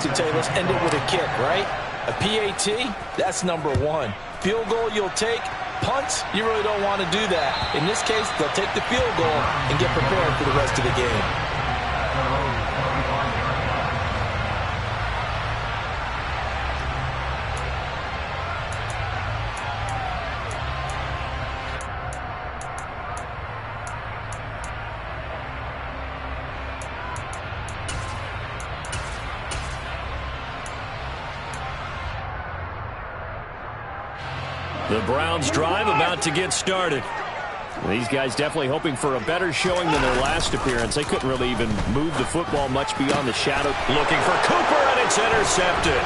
to tell you, let's end it with a kick, right? A PAT, that's number one. Field goal you'll take. Punts, you really don't want to do that. In this case, they'll take the field goal and get prepared for the rest of the game. The Browns drive about to get started. These guys definitely hoping for a better showing than their last appearance. They couldn't really even move the football much beyond the shadow. Looking for Cooper, and it's intercepted.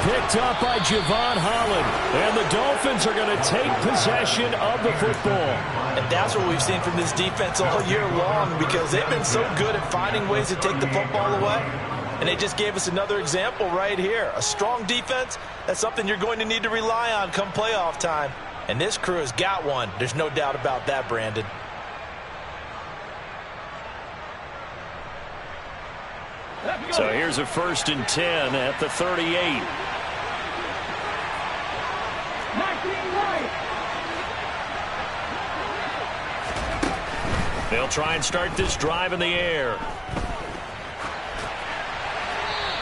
Picked up by Javon Holland. And the Dolphins are going to take possession of the football. And that's what we've seen from this defense all year long, because they've been so good at finding ways to take the football away. And they just gave us another example right here. A strong defense, that's something you're going to need to rely on come playoff time. And this crew has got one. There's no doubt about that, Brandon. So here's a 1st and 10 at the 38. They'll try and start this drive in the air.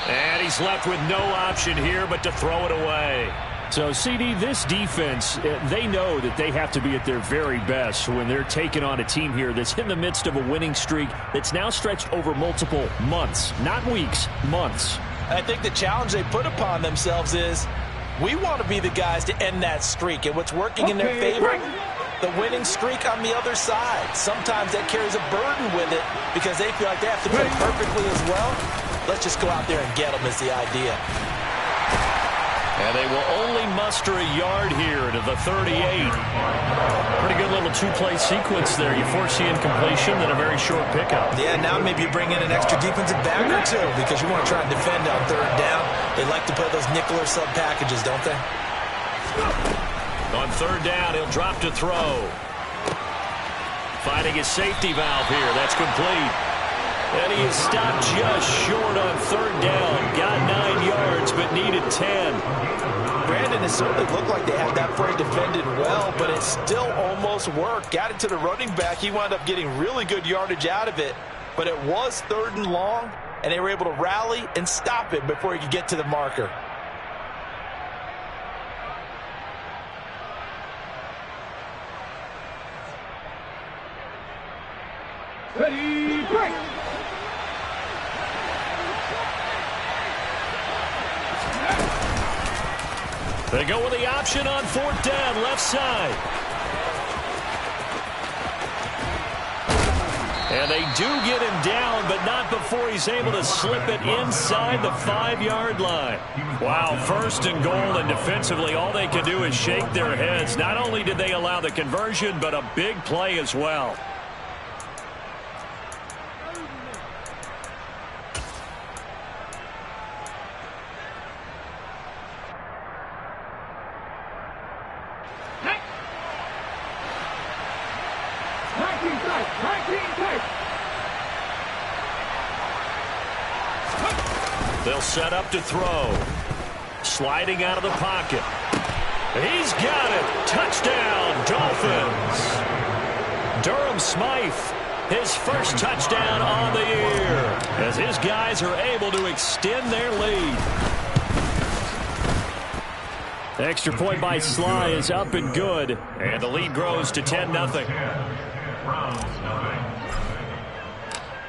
And he's left with no option here but to throw it away. So, CD, this defense, they know that they have to be at their very best when they're taking on a team here that's in the midst of a winning streak that's now stretched over multiple months, not weeks, months. I think the challenge they put upon themselves is we want to be the guys to end that streak. And what's working in their favor, the winning streak on the other side. Sometimes that carries a burden with it because they feel like they have to play perfectly as well. Let's just go out there and get them is the idea. And they will only muster a yard here to the 38. Pretty good little two-play sequence there. You force the incompletion, then a very short pickup. Yeah, now maybe you bring in an extra defensive back or two because you want to try and defend on 3rd down. They like to play those nickel or sub packages, don't they? On 3rd down, he'll drop to throw. Finding his safety valve here. That's complete. And he is stopped just short on 3rd down. Got 9 yards, but needed 10. Brandon, it certainly looked like they had that play defended well, but it still almost worked. Got it to the running back. He wound up getting really good yardage out of it, but it was 3rd and long, and they were able to rally and stop it before he could get to the marker. Ready, break! They go with the option on 4th down, left side. And they do get him down, but not before he's able to slip it inside the 5-yard line. Wow, 1st and goal, and defensively all they can do is shake their heads. Not only did they allow the conversion, but a big play as well. They'll set up to throw. Sliding out of the pocket. He's got it. Touchdown, Dolphins. Durham Smythe, his first touchdown on the year, as his guys are able to extend their lead. The extra point by Sly is up and good, and the lead grows to 10-0.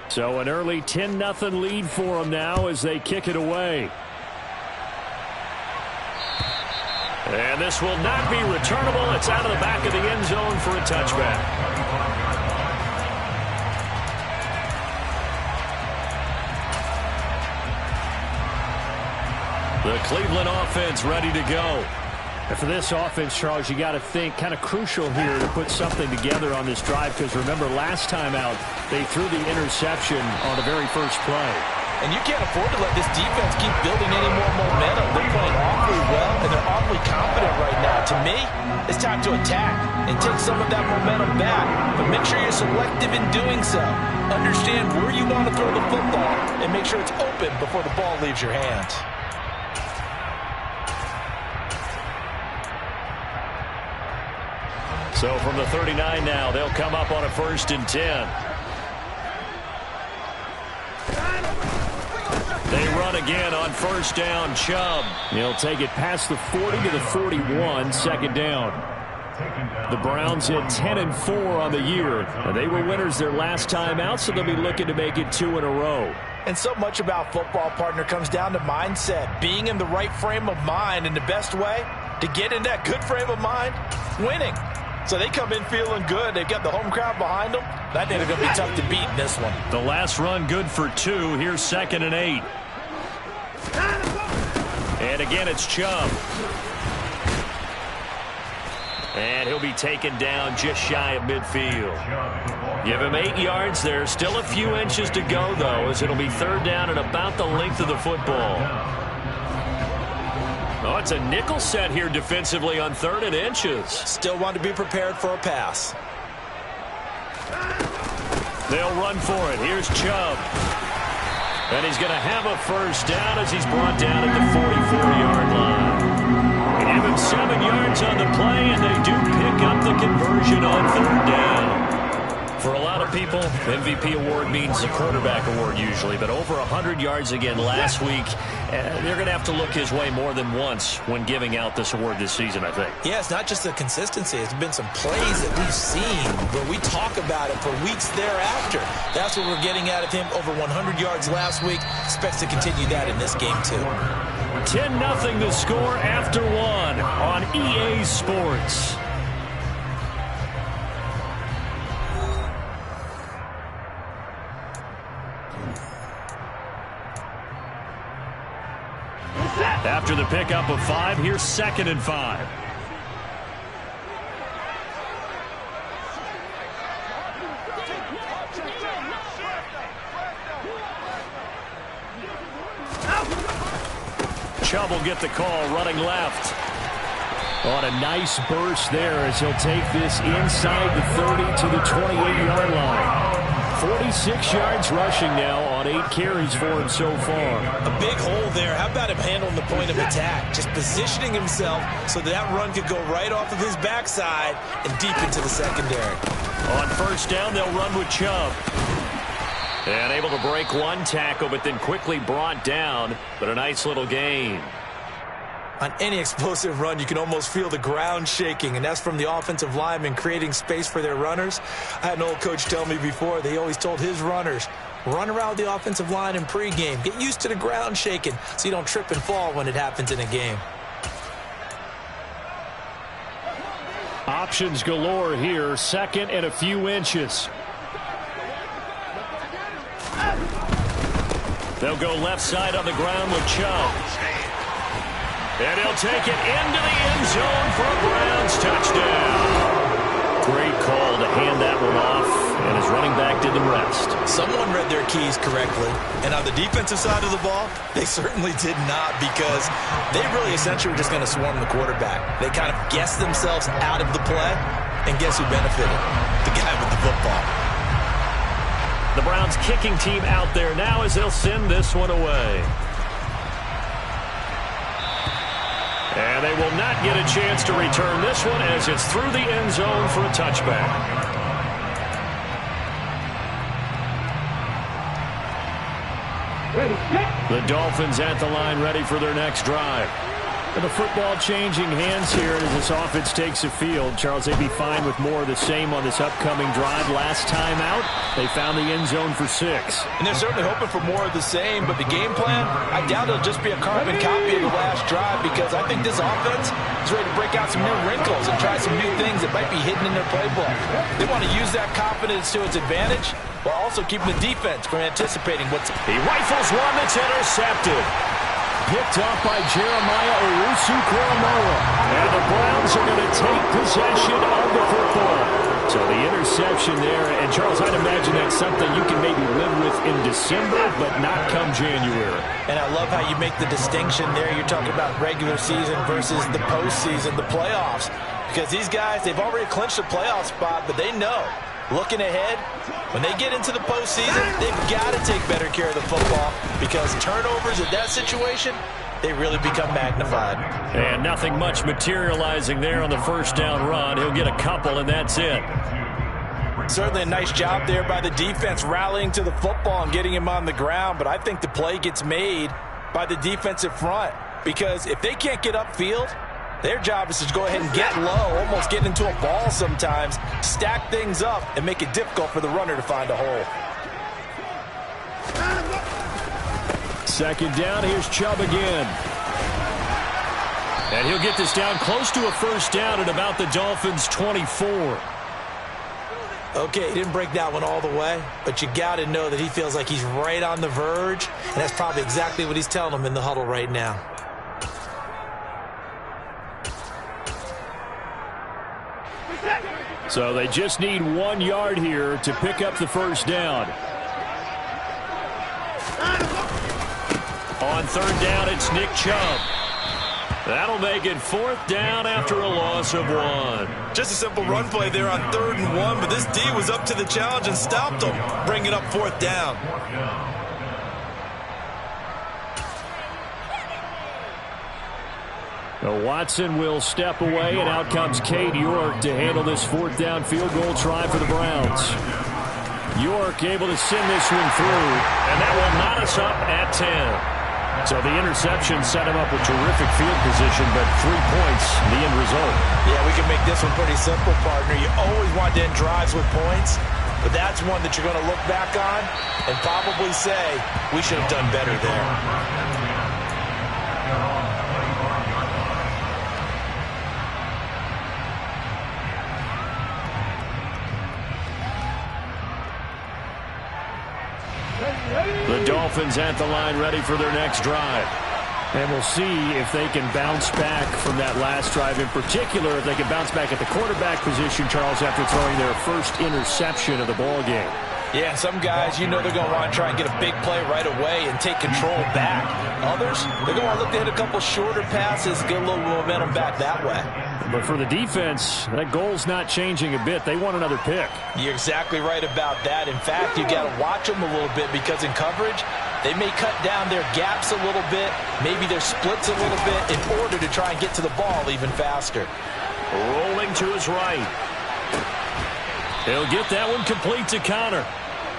So an early 10-0 lead for them now as they kick it away. And this will not be returnable. It's out of the back of the end zone for a touchback. The Cleveland offense ready to go. And for this offense, Charles, you got to think kind of crucial here to put something together on this drive, because remember last time out they threw the interception on the very first play. And you can't afford to let this defense keep building any more momentum. They're playing awfully well, and they're awfully confident right now. To me, it's time to attack and take some of that momentum back. But make sure you're selective in doing so. Understand where you want to throw the football and make sure it's open before the ball leaves your hands. So from the 39 now, they'll come up on a 1st and 10. They run again on 1st down. Chubb. He'll take it past the 40 to the 41, 2nd down. The Browns hit 10-4 on the year, and they were winners their last time out, so they'll be looking to make it 2 in a row. And so much about football, partner, comes down to mindset, being in the right frame of mind, and the best way to get in that good frame of mind, winning. So they come in feeling good. They've got the home crowd behind them. I think they're going to be tough to beat in this one. The last run good for 2. Here's 2nd and 8. And again, it's Chubb. And he'll be taken down just shy of midfield. Give him 8 yards there. Still a few inches to go, though, as it'll be 3rd down and about the length of the football. Oh, it's a nickel set here defensively on 3rd and inches. Still want to be prepared for a pass. They'll run for it. Here's Chubb. And he's going to have a 1st down as he's brought down at the 44-yard line. Give him 7 yards on the play, and they do pick up the conversion on 3rd down. For a lot of people, MVP award means the quarterback award usually, but over 100 yards again last week. They're going to have to look his way more than once when giving out this award this season, I think. Yeah, it's not just the consistency. It's been some plays that we've seen where we talk about it for weeks thereafter. That's what we're getting out of him. Over 100 yards last week. Expects to continue that in this game, too. 10-0 the score after 1 on EA Sports. After the pickup of 5, here's 2nd and 5. Chubb will get the call, running left. On a nice burst there as he'll take this inside the 30 to the 28-yard line. 46 yards rushing now on 8 carries for him so far. A big hole there. How about him handling the point of attack? Just positioning himself so that run could go right off of his backside and deep into the secondary. On 1st down, they'll run with Chubb. And able to break 1 tackle, but then quickly brought down. But a nice little gain. On any explosive run, you can almost feel the ground shaking, and that's from the offensive linemen creating space for their runners. I had an old coach tell me before, they always told his runners, run around the offensive line in pregame. Get used to the ground shaking so you don't trip and fall when it happens in a game. Options galore here, 2nd and a few inches. They'll go left side on the ground with Chubb. And he'll take it into the end zone for a Browns touchdown. Great call to hand that one off, and his running back didn't rest. Someone read their keys correctly, and on the defensive side of the ball, they certainly did not, because they really essentially were just going to swarm the quarterback. They kind of guessed themselves out of the play, and guess who benefited? The guy with the football. The Browns kicking team out there now as they'll send this one away. And they will not get a chance to return this one as it's through the end zone for a touchback. The Dolphins at the line ready for their next drive. And the football changing hands here as this offense takes the field. Charles, they'd be fine with more of the same on this upcoming drive. Last time out, they found the end zone for 6. And they're certainly hoping for more of the same, but the game plan, I doubt it'll just be a carbon copy of the last drive, because I think this offense is ready to break out some new wrinkles and try some new things that might be hidden in their playbook. They want to use that confidence to its advantage while also keeping the defense from anticipating what's... He rifles one that's intercepted. Picked off by Jeremiah Owusu-Koramoah. And the Browns are going to take possession of the football. So the interception there, and Charles, I'd imagine that's something you can maybe live with in December, but not come January. And I love how you make the distinction there. You're talking about regular season versus the postseason, the playoffs. Because these guys, they've already clinched a playoff spot, but they know, looking ahead, when they get into the postseason, they've got to take better care of the football because turnovers in that situation, they really become magnified. And nothing much materializing there on the first down run. He'll get a couple, and that's it. Certainly a nice job there by the defense rallying to the football and getting him on the ground, but I think the play gets made by the defensive front because if they can't get upfield, their job is to go ahead and get low, almost get into a ball sometimes, stack things up, and make it difficult for the runner to find a hole. Second down, here's Chubb again. And he'll get this down close to a first down at about the Dolphins' 24. Okay, he didn't break that one all the way, but you got to know that he feels like he's right on the verge, and that's probably exactly what he's telling them in the huddle right now. So they just need 1 yard here to pick up the first down. On third down, it's Nick Chubb. That'll make it fourth down after a loss of 1. Just a simple run play there on 3rd and 1, but this D was up to the challenge and stopped him, bringing up fourth down. Now Watson will step away, and out comes Cade York to handle this fourth down field goal try for the Browns. York able to send this one through, and that will knot us up at 10. So the interception set him up with terrific field position, but 3 points, the end result. Yeah, we can make this one pretty simple, partner. You always want to end drives with points, but that's one that you're going to look back on and probably say, we should have done better there. The Dolphins at the line ready for their next drive. And we'll see if they can bounce back from that last drive. In particular, if they can bounce back at the quarterback position, Charles, after throwing their first interception of the ball game. Yeah, some guys, you know they're going to want to try and get a big play right away and take control back. Others, they're going to want to look to hit a couple shorter passes, get a little momentum back that way. But for the defense, that goal's not changing a bit. They want another pick. You're exactly right about that. In fact, you got to watch them a little bit because in coverage, they may cut down their gaps a little bit, maybe their splits a little bit in order to try and get to the ball even faster. Rolling to his right. He'll get that one complete to Connor.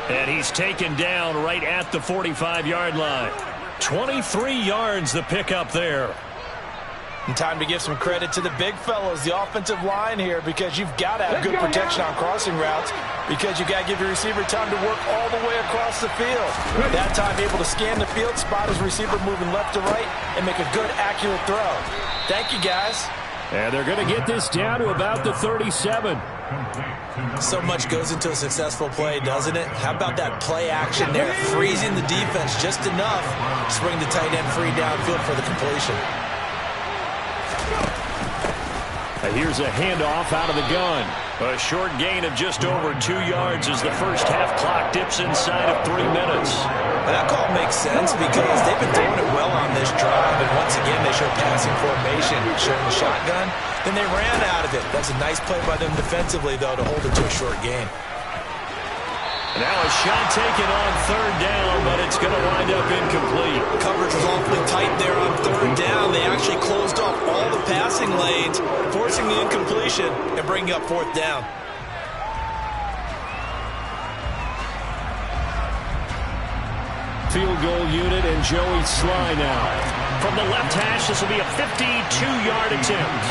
And he's taken down right at the 45-yard line. 23 yards the pickup there. And time to give some credit to the big fellows, the offensive line here, because you've got to have good protection on crossing routes because you've got to give your receiver time to work all the way across the field. That time able to scan the field, spot his receiver moving left to right, and make a good, accurate throw. Thank you, guys. And they're going to get this down to about the 37. So much goes into a successful play, doesn't it? How about that play action there, freezing the defense just enough to bring the tight end free downfield for the completion. And here's a handoff out of the gun. A short gain of just over 2 yards as the first half clock dips inside of 3 minutes. And that call makes sense because they've been throwing it well on this drive, and once again they show passing formation, showing the shotgun. Then they ran out of it. That's a nice play by them defensively, though, to hold it to a short gain. Now a shot taken on third down, but it's going to wind up incomplete. Coverage was awfully tight there on third down. They actually closed off all the passing lanes, forcing the incompletion and bringing up fourth down. Field goal unit and Joey Sly now. From the left hash, this will be a 52-yard attempt.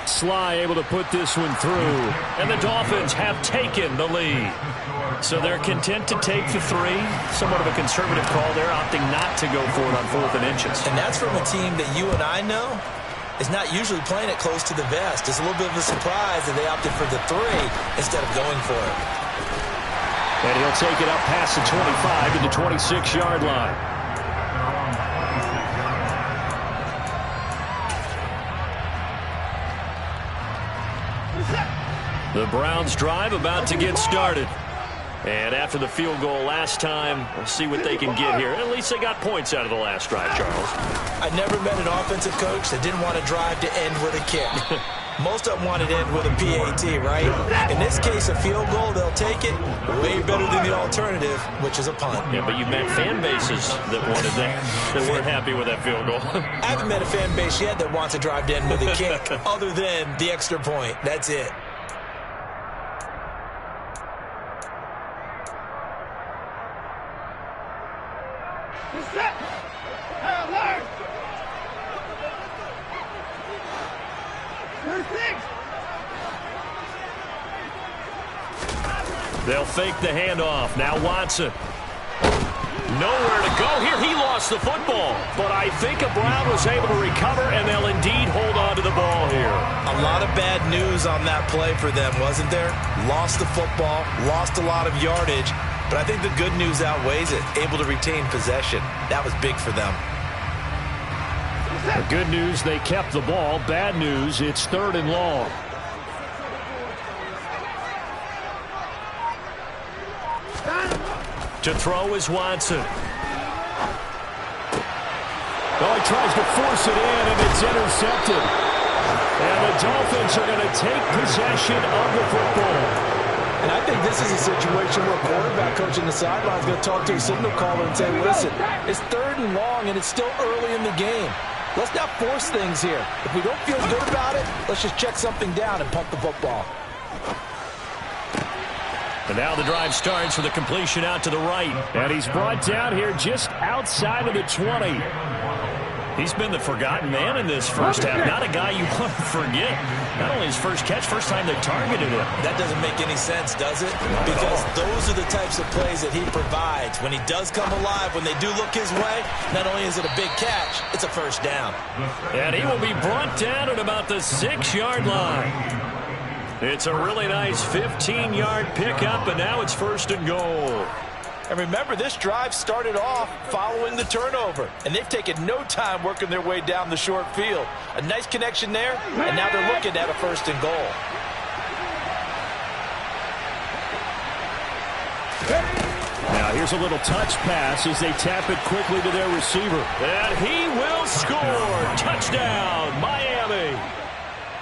Sly able to put this one through, and the Dolphins have taken the lead. So they're content to take the 3. Somewhat of a conservative call there, opting not to go for it on 4th and inches. And that's from a team that you and I know is not usually playing it close to the vest. It's a little bit of a surprise that they opted for the 3 instead of going for it. And he'll take it up past the 25 to the 26-yard line. The Browns drive about to get started. And after the field goal last time, we'll see what they can get here. At least they got points out of the last drive, Charles. I never met an offensive coach that didn't want to drive to end with a kick. Most of them want it to end with a PAT, right? In this case, a field goal, they'll take it way better than the alternative, which is a punt. Yeah, but you've met fan bases that wanted that, that weren't happy with that field goal. I haven't met a fan base yet that wants a drive to end with a kick other than the extra point. That's it. They'll fake the handoff. Now Watson. Nowhere to go here. He lost the football. But I think a Brown was able to recover, and they'll indeed hold on to the ball here. A lot of bad news on that play for them, wasn't there? Lost the football, lost a lot of yardage, but I think the good news outweighs it. Able to retain possession. That was big for them. The good news, they kept the ball. Bad news, it's 3rd and long. To throw is Watson. Oh, he tries to force it in, and it's intercepted. And the Dolphins are going to take possession of the football. And I think this is a situation where a quarterback coach in the sideline is going to talk to a signal caller and say, listen, it's 3rd and long, and it's still early in the game. Let's not force things here. If we don't feel good about it, let's just check something down and punt the football. And now the drive starts with a completion out to the right. And he's brought down here just outside of the 20. He's been the forgotten man in this first half. Not a guy you want to forget. Not only his first catch, first time they targeted him. That doesn't make any sense, does it? Because those are the types of plays that he provides. When he does come alive, when they do look his way, not only is it a big catch, it's a first down. And he will be brought down at about the 6-yard line. It's a really nice 15-yard pickup, and now it's 1st and goal. And remember, this drive started off following the turnover, and they've taken no time working their way down the short field. A nice connection there, and now they're looking at a 1st and goal. Now here's a little touch pass as they tap it quickly to their receiver. And he will score. Touchdown, Miami.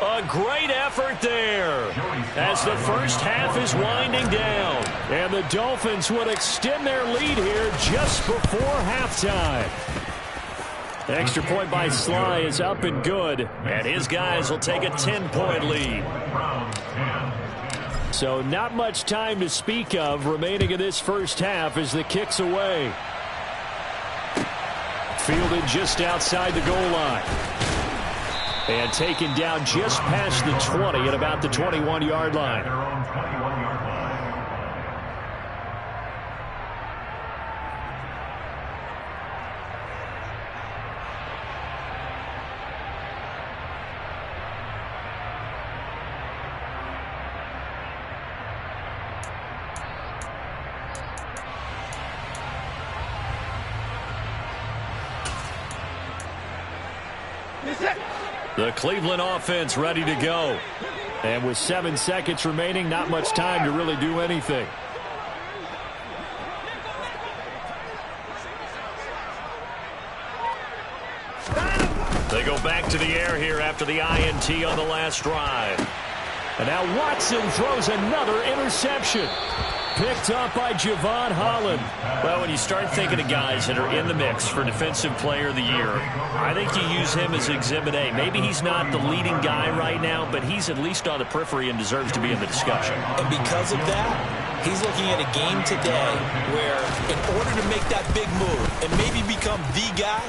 A great effort there as the first half is winding down. And the Dolphins would extend their lead here just before halftime. Extra point by Sly is up and good. And his guys will take a 10-point lead. So not much time to speak of remaining in this first half as the kick's away. Fielded just outside the goal line. And taken down just past the 20 at about the 21-yard line. The Cleveland offense ready to go. And with 7 seconds remaining, not much time to really do anything. They go back to the air here after the INT on the last drive. And now Watson throws another interception. Picked up by Javon Holland. Well, when you start thinking of guys that are in the mix for Defensive Player of the Year, I think you use him as Exhibit A. Maybe he's not the leading guy right now, but he's at least on the periphery and deserves to be in the discussion. And because of that, he's looking at a game today where in order to make that big move and maybe become the guy,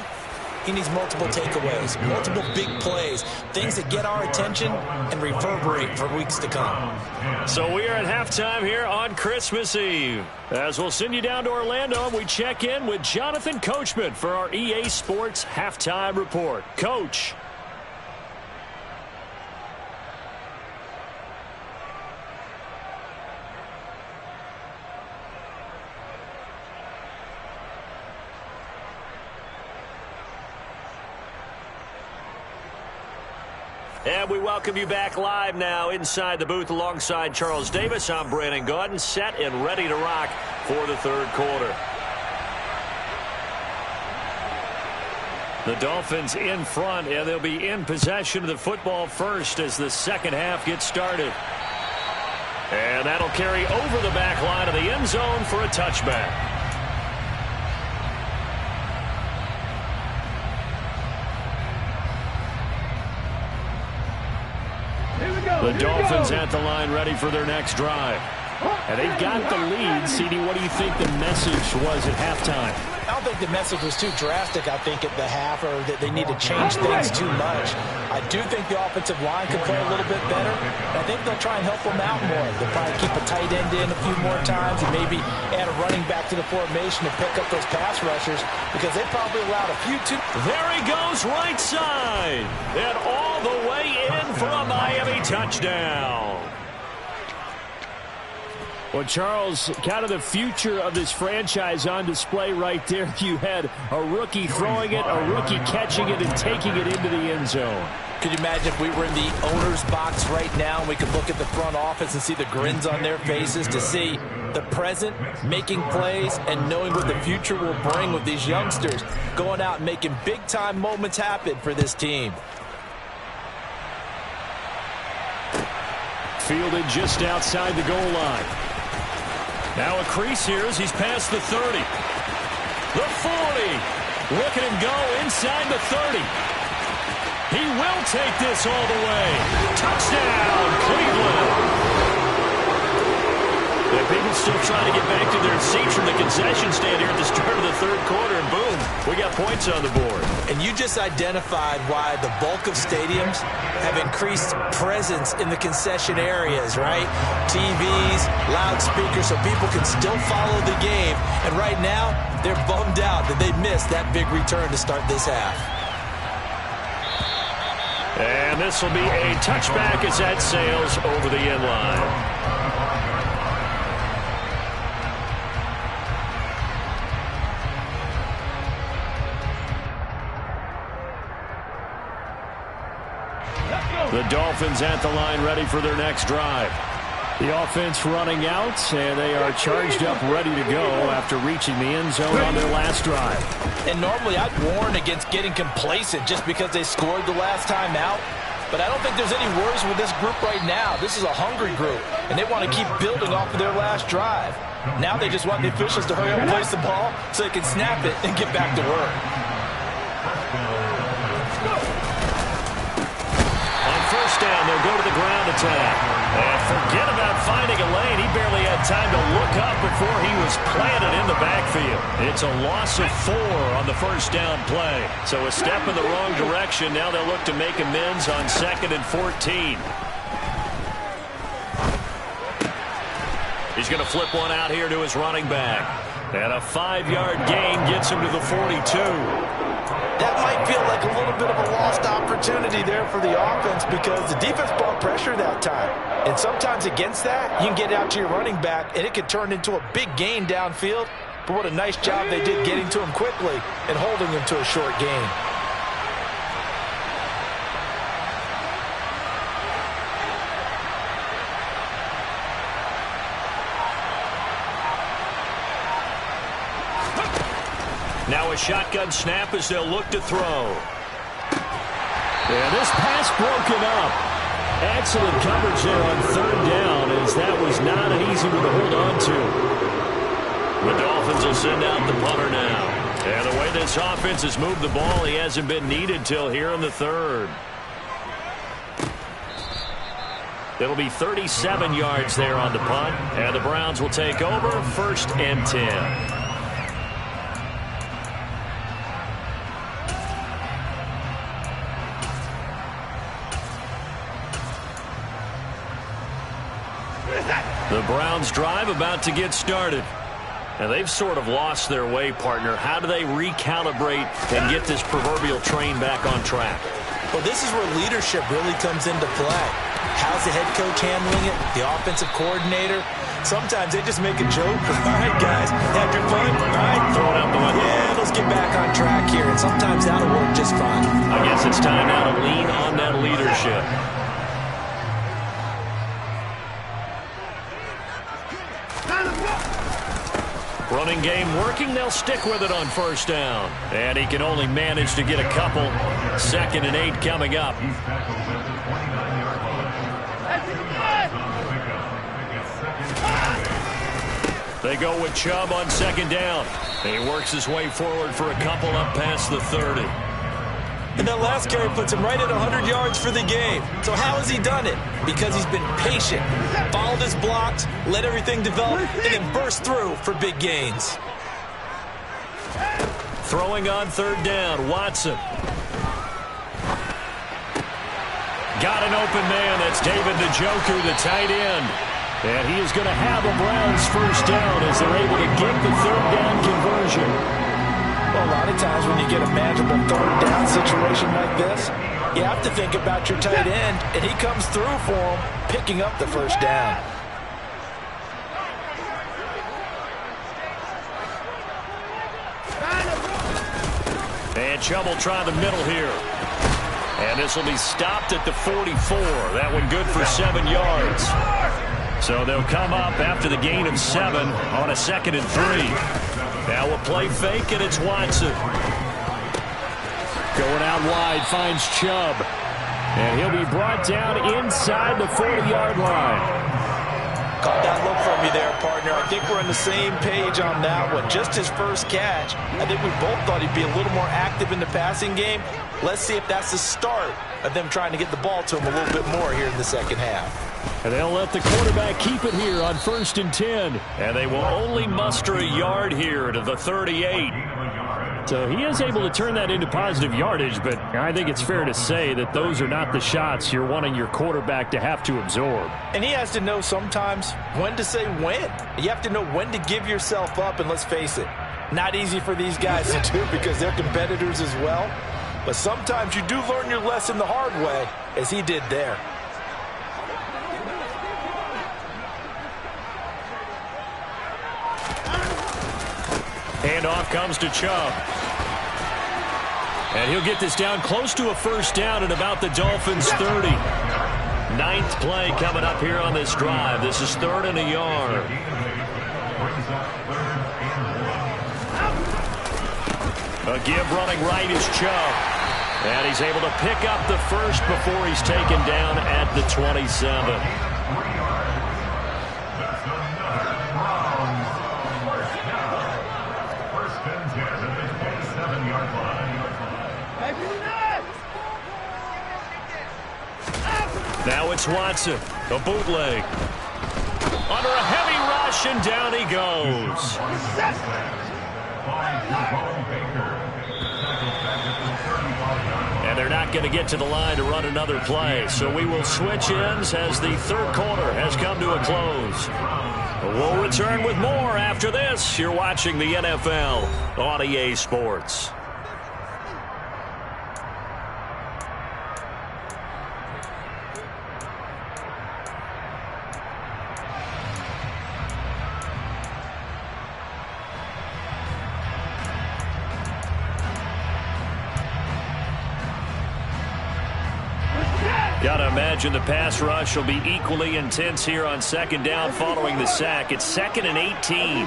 he needs multiple takeaways, multiple big plays, things that get our attention and reverberate for weeks to come. So we are at halftime here on Christmas Eve. As we'll send you down to Orlando, and we check in with Jonathan Coachman for our EA Sports Halftime Report. Coach. And we welcome you back live now inside the booth alongside Charles Davis. I'm Brandon Gaudin, set and ready to rock for the third quarter. The Dolphins in front, and they'll be in possession of the football first as the second half gets started. And that'll carry over the back line of the end zone for a touchback. The Dolphins at the line ready for their next drive. And they've got the lead. CD, what do you think the message was at halftime? I don't think the message was too drastic, I think, at the half, or that they need to change things too much. I do think the offensive line could play a little bit better. I think they'll try and help them out more. They'll probably keep a tight end in a few more times and maybe add a running back to the formation to pick up those pass rushers, because they probably allowed a few too. There he goes, right side. And all the way in for a Miami touchdown. Well, Charles, kind of the future of this franchise on display right there. You had a rookie throwing it, a rookie catching it, and taking it into the end zone. Could you imagine if we were in the owner's box right now and we could look at the front office and see the grins on their faces, to see the present making plays and knowing what the future will bring with these youngsters going out and making big-time moments happen for this team. Fielded just outside the goal line. Now a crease here as he's past the 30. The 40. Look at him go inside the 30. He will take this all the way. Touchdown, Cleveland. And people still trying to get back to their seats from the concession stand here at the start of the third quarter, and boom, we got points on the board. And you just identified why the bulk of stadiums have increased presence in the concession areas, right? TVs, loudspeakers, so people can still follow the game. And right now, they're bummed out that they missed that big return to start this half. And this will be a touchback as that sails over the end line. The Dolphins at the line ready for their next drive. The offense running out, and they are charged up, ready to go after reaching the end zone on their last drive. And normally I'd warn against getting complacent just because they scored the last time out. But I don't think there's any worries with this group right now. This is a hungry group, and they want to keep building off of their last drive. Now they just want the officials to hurry up and place the ball so they can snap it and get back to work. First down, they'll go to the ground attack. And forget about finding a lane. He barely had time to look up before he was planted in the backfield. It's a loss of 4 on the first down play. So a step in the wrong direction. Now they'll look to make amends on 2nd and 14. He's going to flip one out here to his running back. And a 5-yard gain gets him to the 42. That might feel like a little bit of a lost opportunity there for the offense, because the defense brought pressure that time. And sometimes against that, you can get out to your running back, and it can turn into a big gain downfield. But what a nice job they did getting to him quickly and holding him to a short gain. Now a shotgun snap as they'll look to throw. And this pass broken up. Excellent coverage there on 3rd down, as that was not an easy one to hold on to. The Dolphins will send out the punter now. And the way this offense has moved the ball, he hasn't been needed till here in the 3rd. It'll be 37 yards there on the punt, and the Browns will take over 1st and 10. The Browns drive about to get started. And they've sort of lost their way, partner. How do they recalibrate and get this proverbial train back on track? Well, this is where leadership really comes into play. How's the head coach handling it? The offensive coordinator? Sometimes they just make a joke. All right, guys, had your fun? All right, throw it out the window. Yeah, let's get back on track here, and sometimes that'll work just fine. I guess it's time now to lean on that leadership. Running game working. They'll stick with it on first down. And he can only manage to get a couple. 2nd and 8 coming up. They go with Chubb on 2nd down. He works his way forward for a couple up past the 30. And that last carry puts him right at 100 yards for the game. So how has he done it? Because he's been patient, followed his blocks, let everything develop, and then burst through for big gains. Throwing on 3rd down, Watson. Got an open man. That's David Njoku, the tight end. And he is going to have a Browns first down as they're able to get the 3rd down conversion. Well, a lot of times when you get a manageable 3rd down situation like this, you have to think about your tight end, and he comes through for him, picking up the first down. And Chubb will try the middle here. And this will be stopped at the 44. That one good for 7 yards. So they'll come up after the gain of 7 on a 2nd and 3. Now a play fake, and it's Watson. Going out wide, finds Chubb. And he'll be brought down inside the 40-yard line. Caught that look from you there, partner. I think we're on the same page on that one. Just his first catch. I think we both thought he'd be a little more active in the passing game. Let's see if that's the start of them trying to get the ball to him a little bit more here in the second half. And they'll let the quarterback keep it here on 1st and 10. And they will only muster a yard here to the 38. So he is able to turn that into positive yardage, but I think it's fair to say that those are not the shots you're wanting your quarterback to have to absorb. And he has to know sometimes when to say when. You have to know when to give yourself up, and let's face it, not easy for these guys to do because they're competitors as well. But sometimes you do learn your lesson the hard way, as he did there. Handoff comes to Chubb. And he'll get this down close to a first down at about the Dolphins' 30. 9th play coming up here on this drive. This is 3rd and a yard. A give running right is Chubb. And he's able to pick up the first before he's taken down at the 27. Now it's Watson, a bootleg. Under a heavy rush, and down he goes. And they're not going to get to the line to run another play, so we will switch ends as the 3rd quarter has come to a close. We'll return with more after this. You're watching the NFL on EA Sports. Got to imagine the pass rush will be equally intense here on 2nd down following the sack. It's 2nd and 18.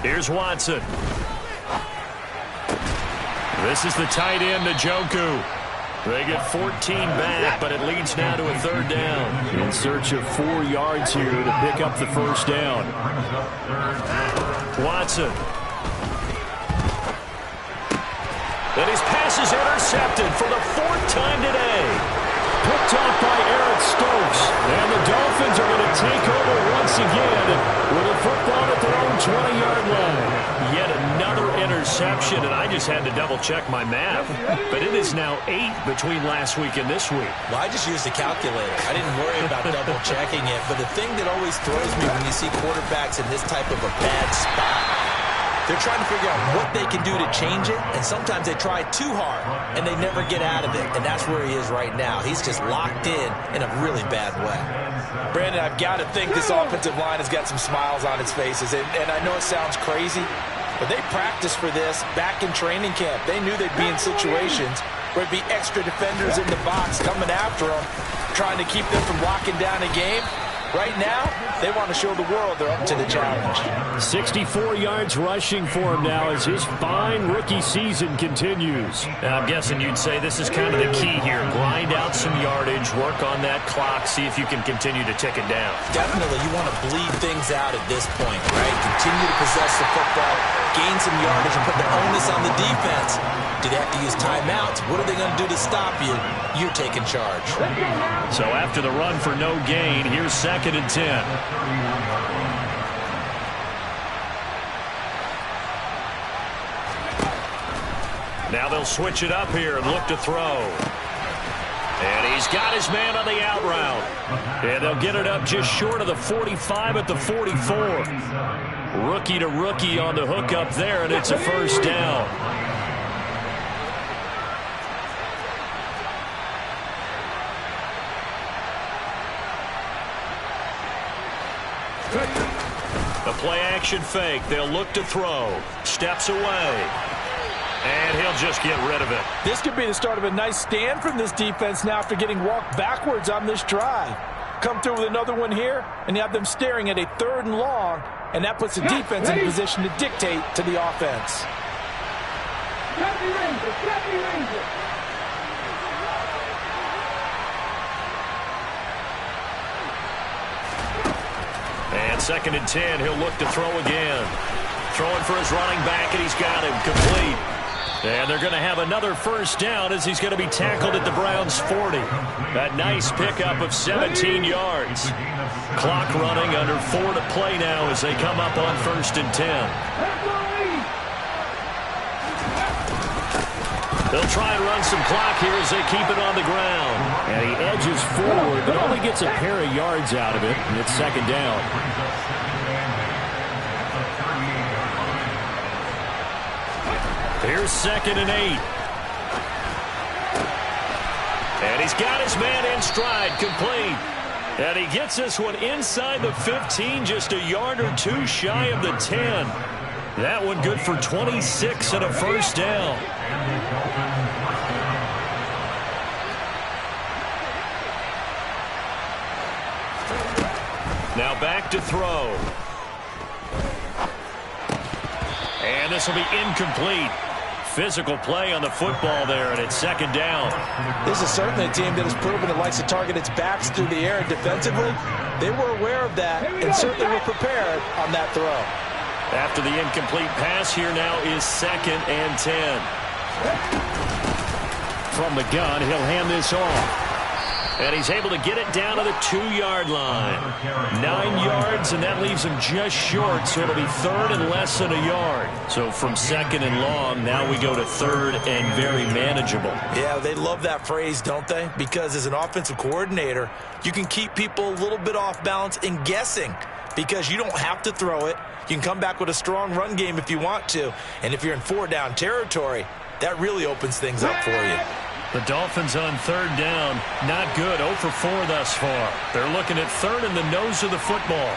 Here's Watson. This is the tight end, Njoku. They get 14 back, but it leads now to a 3rd down. In search of 4 yards here to pick up the first down. Watson. And his pass is intercepted for the 4th time today. Picked off by Eric Stokes. And the Dolphins are going to take over once again with a football at their own 20-yard line. Yet another interception, and I just had to double-check my math. But it is now 8 between last week and this week. Well, I just used a calculator. I didn't worry about double-checking it. But the thing that always throws me when you see quarterbacks in this type of a bad spot, They're trying to figure out what they can do to change it, and sometimes they try too hard, and they never get out of it, and that's where he is right now. He's just locked in a really bad way. Brandon, I've got to think this offensive line has got some smiles on its faces, and I know it sounds crazy, but they practiced for this back in training camp. They knew they'd be in situations where it'd be extra defenders in the box coming after them, trying to keep them from locking down a game. Right now, they want to show the world they're up to the challenge. 64 yards rushing for him now as his fine rookie season continues. And I'm guessing you'd say this is kind of the key here. Grind out some yardage, work on that clock, see if you can continue to tick it down. Definitely, you want to bleed things out at this point, right? Continue to possess the football, gain some yardage, and put the onus on the defense. Do they have to use timeouts? What are they going to do to stop you? You're taking charge. So after the run for no gain, here's 2nd and 10. Now they'll switch it up here and look to throw. And he's got his man on the out route. And they'll get it up just short of the 45 at the 44. Rookie to rookie on the hook up there, and it's a first down. The play-action fake. They'll look to throw. Steps away. And he'll just get rid of it. This could be the start of a nice stand from this defense now after getting walked backwards on this drive. Come through with another one here, and you have them staring at a 3rd and long, and that puts the defense in a position to dictate to the offense. And 2nd and 10, he'll look to throw again. Throwing for his running back, and he's got him complete. And they're going to have another first down as he's going to be tackled at the Browns' 40. A nice pickup of 17 yards. Clock running under 4 to play now as they come up on 1st and 10. They'll try and run some clock here as they keep it on the ground. And he edges forward, but only gets a pair of yards out of it, and it's 2nd down. Here's 2nd and 8. And he's got his man in stride, complete. And he gets this one inside the 15, just a yard or two shy of the 10. That one good for 26 and a first down. Now back to throw. And this will be incomplete. Physical play on the football there, and it's 2nd down. This is certainly a team that has proven it likes to target its backs through the air, and defensively, they were aware of that and certainly were prepared on that throw. After the incomplete pass, here now is 2nd and 10. From the gun, he'll hand this off. And he's able to get it down to the 2-yard line. 9 yards, and that leaves him just short, so it'll be 3rd and less than a yard. So from 2nd and long, now we go to 3rd and very manageable. Yeah, they love that phrase, don't they? Because as an offensive coordinator, you can keep people a little bit off balance and guessing because you don't have to throw it. You can come back with a strong run game if you want to. And if you're in 4-down territory, that really opens things up for you. The Dolphins on 3rd down. Not good. 0 for 4 thus far. They're looking at 3rd and the nose of the football.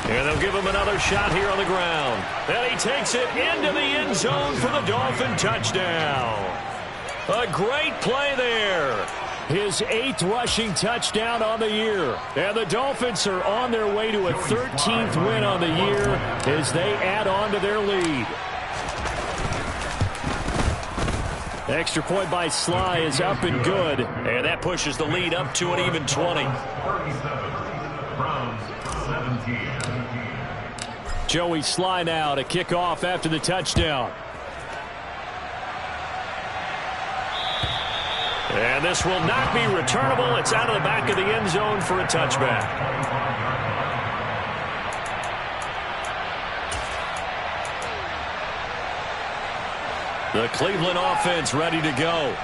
And they'll give him another shot here on the ground. And he takes it into the end zone for the Dolphin touchdown. A great play there. His 8th rushing touchdown on the year. And the Dolphins are on their way to a 13th win on the year as they add on to their lead. Extra point by Sly is up and good. And that pushes the lead up to an even 20. Joey Sly now to kick off after the touchdown. And this will not be returnable. It's out of the back of the end zone for a touchback. The Cleveland offense ready to go.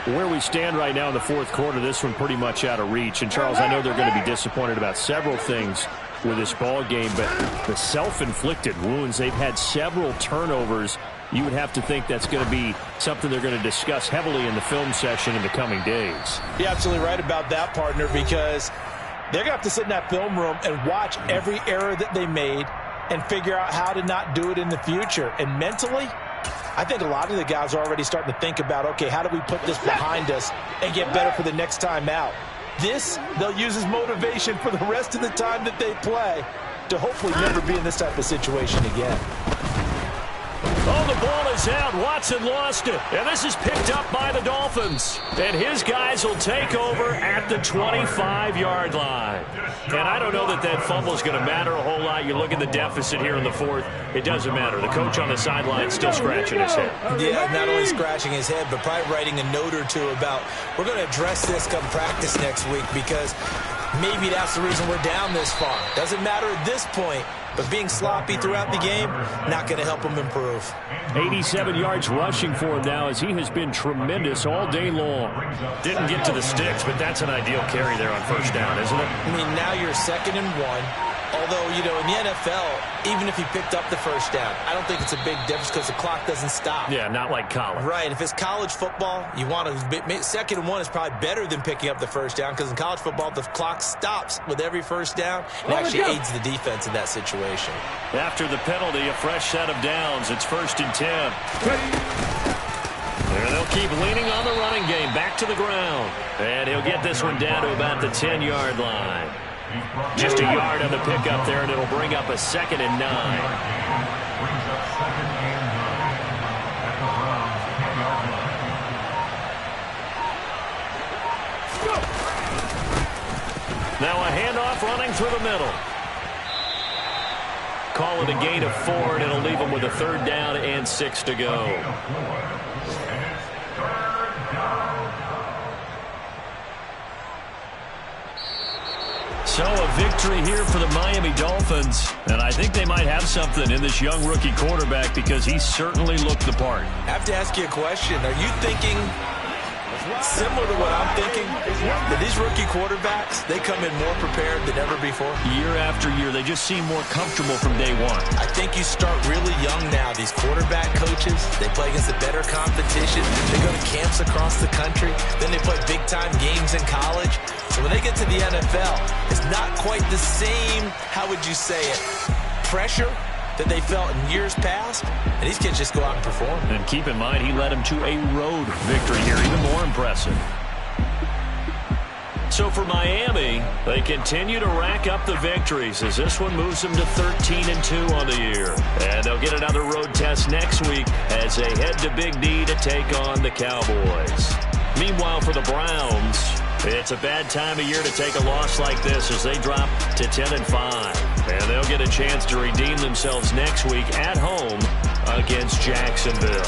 Where we stand right now in the fourth quarter, this one pretty much out of reach. And, Charles, I know they're going to be disappointed about several things with this ball game, but the self-inflicted wounds, they've had several turnovers. You would have to think that's going to be something they're going to discuss heavily in the film session in the coming days. You're absolutely right about that, partner, because they're going to have to sit in that film room and watch every error that they made and figure out how to not do it in the future. And mentally, I think a lot of the guys are already starting to think about, okay, how do we put this behind us and get better for the next time out? This, they'll use as motivation for the rest of the time that they play to hopefully never be in this type of situation again. Oh, the ball is out. Watson lost it. And this is picked up by the Dolphins. And his guys will take over at the 25-yard line. And I don't know that that fumble is going to matter a whole lot. You look at the deficit here in the fourth. It doesn't matter. The coach on the sideline is still scratching his head. Yeah, not only scratching his head, but probably writing a note or two about, we're going to address this come practice next week because maybe that's the reason we're down this far. Doesn't matter at this point. But being sloppy throughout the game, not going to help him improve. 87 yards rushing for him now as he has been tremendous all day long. Didn't get to the sticks, but that's an ideal carry there on first down, isn't it? I mean, now you're 2nd and 1. Although, you know, in the NFL, even if he picked up the first down, I don't think it's a big difference because the clock doesn't stop. Yeah, not like college. Right. If it's college football, you want to 2nd and 1 is probably better than picking up the first down because in college football, the clock stops with every first down and actually aids the defense in that situation. After the penalty, a fresh set of downs. It's 1st and 10. And they'll keep leaning on the running game. Back to the ground. And he'll get this one down to about the 10-yard line. Just a yard on the pickup there, and it'll bring up a 2nd and 9. Now a handoff running through the middle. Call it a gain of 4, and it'll leave them with a 3rd down and 6 to go. So a victory here for the Miami Dolphins. And I think they might have something in this young rookie quarterback because he certainly looked the part. I have to ask you a question. Are you thinking similar to what I'm thinking? That these rookie quarterbacks, they come in more prepared than ever before? Year after year, they just seem more comfortable from day one. I think you start really young now. These quarterback coaches, they play against the better competition. They go to camps across the country. Then they play big-time games in college. So when they get to the NFL, it's not quite the same, how would you say it, pressure that they felt in years past. And these kids just go out and perform. And keep in mind, he led them to a road victory here, even more impressive. So for Miami, they continue to rack up the victories as this one moves them to 13-2 on the year. And they'll get another road test next week as they head to Big D to take on the Cowboys. Meanwhile, for the Browns, it's a bad time of year to take a loss like this as they drop to 10-5. And they'll get a chance to redeem themselves next week at home against Jacksonville.